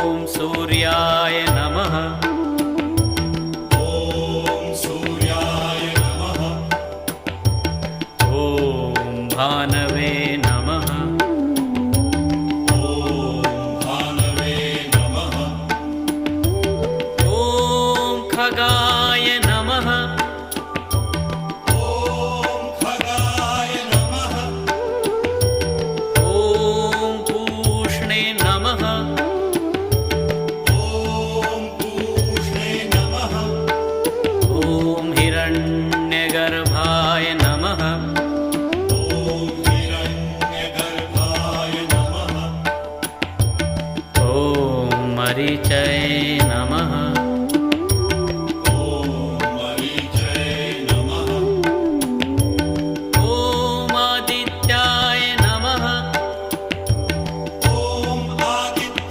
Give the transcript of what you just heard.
ॐ सूर्याय नमः। ॐ सूर्याय नमः। ॐ भानवे नमः। ॐ भानवे नमः। ॐ खगाय नमः। ॐ खगाय नमः। ॐ पूष्णे नमः। ॐ पूष्णे नमः। ॐ हिरण्यगर्भाय नमः। ॐ हिरण्यगर्भाय नमः। ॐ मरीचये नमः।